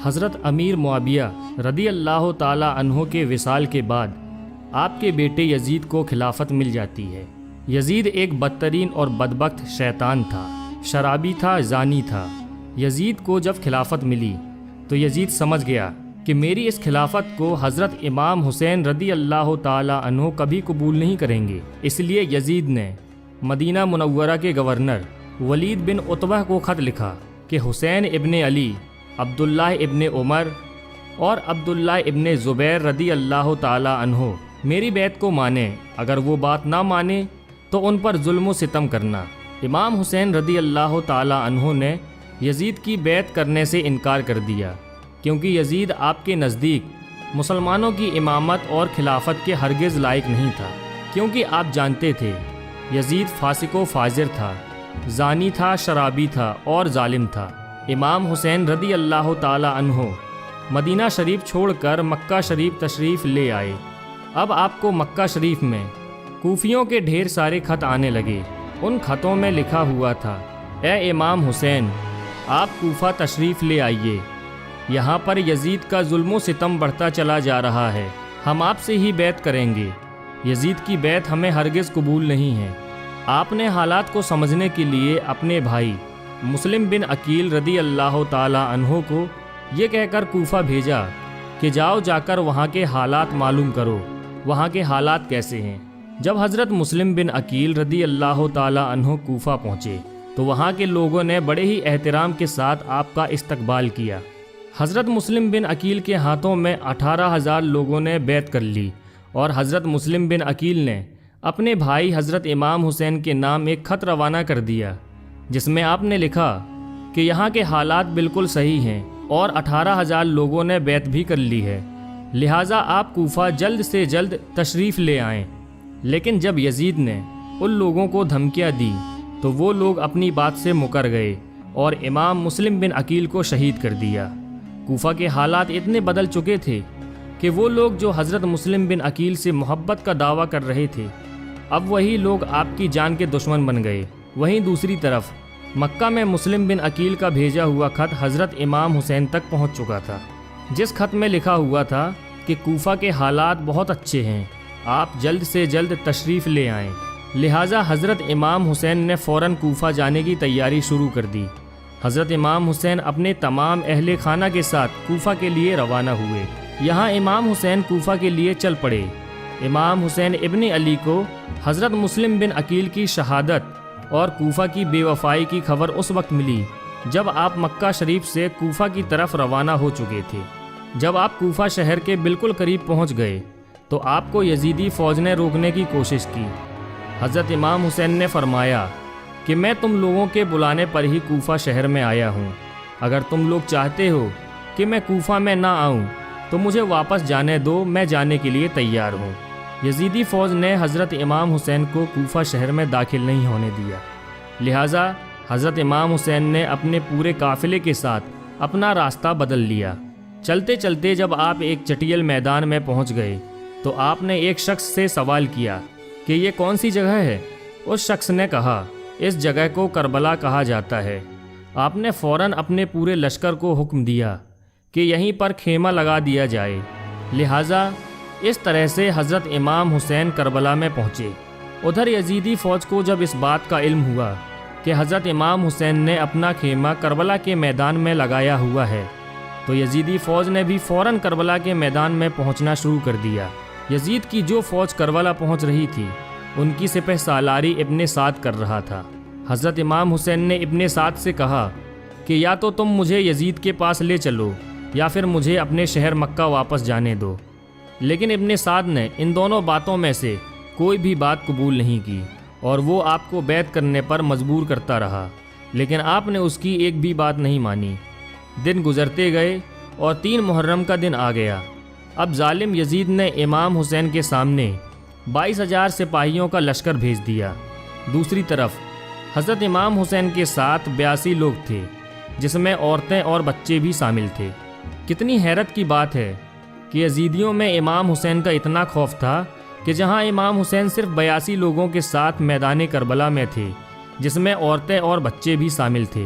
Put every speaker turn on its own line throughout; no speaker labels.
حضرت امیر معاویہ رضی اللہ تعالی عنہ کے وصال کے بعد آپ کے بیٹے یزید کو خلافت مل جاتی ہے۔ یزید ایک بدترین اور بدبخت شیطان تھا، شرابی تھا، زانی تھا۔ یزید کو جب خلافت ملی تو یزید سمجھ گیا کہ میری اس خلافت کو حضرت امام حسین رضی اللہ تعالی عنہ کبھی قبول نہیں کریں گے۔ اس لیے یزید نے مدینہ منورہ کے گورنر ولید بن عتبہ کو خط لکھا کہ حسین ابن علی، عبداللہ ابن عمر اور عبداللہ ابن زبیر رضی اللہ تعالی عنہ میری بیعت کو مانیں، اگر وہ بات نہ مانے تو ان پر ظلم و ستم کرنا۔ امام حسین رضی اللہ تعالی عنہ نے یزید کی بیعت کرنے سے انکار کر دیا، کیونکہ یزید آپ کے نزدیک مسلمانوں کی امامت اور خلافت کے ہرگز لائق نہیں تھا، کیونکہ آپ جانتے تھے یزید فاسق و فاجر تھا، زانی تھا، شرابی تھا اور ظالم تھا۔ امام حسین رضی اللہ تعالی عنہ مدینہ شریف چھوڑ کر مکہ شریف تشریف لے آئے۔ اب آپ کو مکہ شریف میں کوفیوں کے ڈھیر سارے خط آنے لگے۔ ان خطوں میں لکھا ہوا تھا، اے امام حسین، آپ کوفہ تشریف لے آئیے، یہاں پر یزید کا ظلم و ستم بڑھتا چلا جا رہا ہے، ہم آپ سے ہی بیعت کریں گے، یزید کی بیعت ہمیں ہرگز قبول نہیں ہے۔ آپ نے حالات کو سمجھنے کے لیے اپنے بھائی مسلم بن عقیل رضی اللہ تعالی عنہ کو یہ کہہ کر کوفہ بھیجا کہ جاؤ، جا کر وہاں کے حالات معلوم کرو، وہاں کے حالات کیسے ہیں۔ جب حضرت مسلم بن عقیل رضی اللہ تعالی عنہ کوفہ پہنچے تو وہاں کے لوگوں نے بڑے ہی احترام کے ساتھ آپ کا استقبال کیا۔ حضرت مسلم بن عقیل کے ہاتھوں میں 18,000 لوگوں نے بیعت کر لی، اور حضرت مسلم بن عقیل نے اپنے بھائی حضرت امام حسین کے نام ایک خط روانہ کر دیا، جس میں آپ نے لکھا کہ یہاں کے حالات بالکل صحیح ہیں اور 18,000 لوگوں نے بیعت بھی کر لی ہے، لہٰذا آپ کوفہ جلد سے جلد تشریف لے آئیں۔ لیکن جب یزید نے ان لوگوں کو دھمکیاں دی تو وہ لوگ اپنی بات سے مکر گئے اور امام مسلم بن عقیل کو شہید کر دیا۔ کوفہ کے حالات اتنے بدل چکے تھے کہ وہ لوگ جو حضرت مسلم بن عقیل سے محبت کا دعویٰ کر رہے تھے، اب وہی لوگ آپ کی جان کے دشمن بن گئے۔ وہیں دوسری طرف مکہ میں مسلم بن عقیل کا بھیجا ہوا خط حضرت امام حسین تک پہنچ چکا تھا، جس خط میں لکھا ہوا تھا کہ کوفہ کے حالات بہت اچھے ہیں، آپ جلد سے جلد تشریف لے آئیں۔ لہٰذا حضرت امام حسین نے فوراً کوفہ جانے کی تیاری شروع کر دی۔ حضرت امام حسین اپنے تمام اہل خانہ کے ساتھ کوفہ کے لیے روانہ ہوئے۔ یہاں امام حسین کوفہ کے لیے چل پڑے۔ امام حسین ابن علی کو حضرت مسلم بن عقیل کی شہادت اور کوفہ کی بے وفائی کی خبر اس وقت ملی جب آپ مکہ شریف سے کوفہ کی طرف روانہ ہو چکے تھے۔ جب آپ کوفہ شہر کے بالکل قریب پہنچ گئے تو آپ کو یزیدی فوج نے روکنے کی کوشش کی۔ حضرت امام حسین نے فرمایا کہ میں تم لوگوں کے بلانے پر ہی کوفہ شہر میں آیا ہوں، اگر تم لوگ چاہتے ہو کہ میں کوفہ میں نہ آؤں تو مجھے واپس جانے دو، میں جانے کے لیے تیار ہوں۔ یزیدی فوج نے حضرت امام حسین کو کوفہ شہر میں داخل نہیں ہونے دیا، لہٰذا حضرت امام حسین نے اپنے پورے قافلے کے ساتھ اپنا راستہ بدل لیا۔ چلتے چلتے جب آپ ایک چٹیل میدان میں پہنچ گئے تو آپ نے ایک شخص سے سوال کیا کہ یہ کون سی جگہ ہے؟ اس شخص نے کہا اس جگہ کو کربلا کہا جاتا ہے۔ آپ نے فوراً اپنے پورے لشکر کو حکم دیا کہ یہیں پر خیمہ لگا دیا جائے، لہٰذا اس طرح سے حضرت امام حسین کربلا میں پہنچے۔ ادھر یزیدی فوج کو جب اس بات کا علم ہوا کہ حضرت امام حسین نے اپنا خیمہ کربلا کے میدان میں لگایا ہوا ہے تو یزیدی فوج نے بھی فوراً کربلا کے میدان میں پہنچنا شروع کر دیا۔ یزید کی جو فوج کربلا پہنچ رہی تھی ان کی سپہ سالاری ابن سعد کر رہا تھا۔ حضرت امام حسین نے ابن سعد سے کہا کہ یا تو تم مجھے یزید کے پاس لے چلو یا پھر مجھے اپنے شہر مکہ واپس جانے دو، لیکن ابن سعد نے ان دونوں باتوں میں سے کوئی بھی بات قبول نہیں کی اور وہ آپ کو بیعت کرنے پر مجبور کرتا رہا، لیکن آپ نے اس کی ایک بھی بات نہیں مانی۔ دن گزرتے گئے اور 3 محرم کا دن آ گیا۔ اب ظالم یزید نے امام حسین کے سامنے 22,000 سپاہیوں کا لشکر بھیج دیا۔ دوسری طرف حضرت امام حسین کے ساتھ 82 لوگ تھے، جس میں عورتیں اور بچے بھی شامل تھے۔ کتنی حیرت کی بات ہے کہ یزیدیوں میں امام حسین کا اتنا خوف تھا کہ جہاں امام حسین صرف 82 لوگوں کے ساتھ میدان کربلا میں تھے، جس میں عورتیں اور بچے بھی شامل تھے،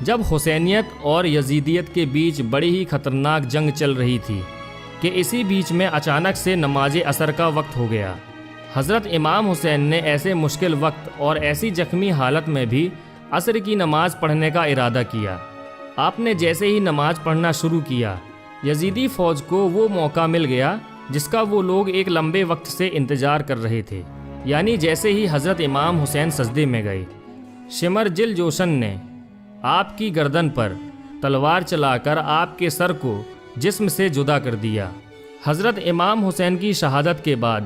جب حسینیت اور یزیدیت کے بیچ بڑی ہی خطرناک جنگ چل رہی تھی کہ اسی بیچ میں اچانک سے نماز عصر کا وقت ہو گیا۔ حضرت امام حسین نے ایسے مشکل وقت اور ایسی زخمی حالت میں بھی عصر کی نماز پڑھنے کا ارادہ کیا۔ آپ نے جیسے ہی نماز پڑھنا شروع کیا، یزیدی فوج کو وہ موقع مل گیا جس کا وہ لوگ ایک لمبے وقت سے انتظار کر رہے تھے، یعنی جیسے ہی حضرت امام حسین سجدے میں گئے، شمر جل جوشن نے آپ کی گردن پر تلوار چلا کر آپ کے سر کو جسم سے جدا کر دیا۔ حضرت امام حسین کی شہادت کے بعد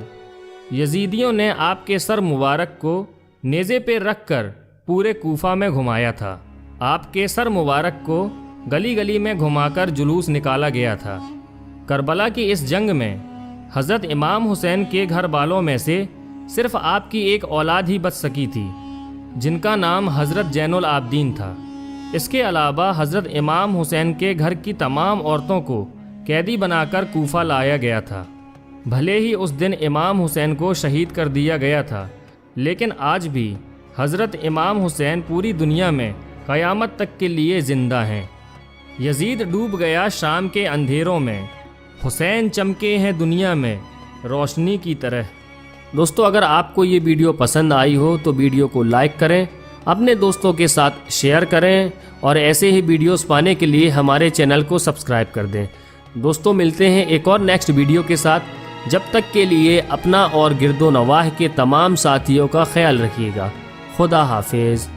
یزیدیوں نے آپ کے سر مبارک کو نیزے پہ رکھ کر پورے کوفہ میں گھمایا تھا۔ آپ کے سر مبارک کو گلی گلی میں گھما کر جلوس نکالا گیا تھا۔ کربلا کی اس جنگ میں حضرت امام حسین کے گھر والوں میں سے صرف آپ کی ایک اولاد ہی بچ سکی تھی، جن کا نام حضرت زین العابدین تھا۔ اس کے علاوہ حضرت امام حسین کے گھر کی تمام عورتوں کو قیدی بنا کر کوفہ لایا گیا تھا۔ بھلے ہی اس دن امام حسین کو شہید کر دیا گیا تھا، لیکن آج بھی حضرت امام حسین پوری دنیا میں قیامت تک کے لیے زندہ ہیں۔ یزید ڈوب گیا شام کے اندھیروں میں، حسین چمکے ہیں دنیا میں روشنی کی طرح۔ دوستو، اگر آپ کو یہ ویڈیو پسند آئی ہو تو ویڈیو کو لائک کریں، اپنے دوستوں کے ساتھ شیئر کریں اور ایسے ہی ویڈیوز پانے کے لیے ہمارے چینل کو سبسکرائب کر دیں۔ دوستو، ملتے ہیں ایک اور نیکسٹ ویڈیو کے ساتھ۔ جب تک کے لیے اپنا اور گرد و نواح کے تمام ساتھیوں کا خیال رکھیے گا۔ خدا حافظ۔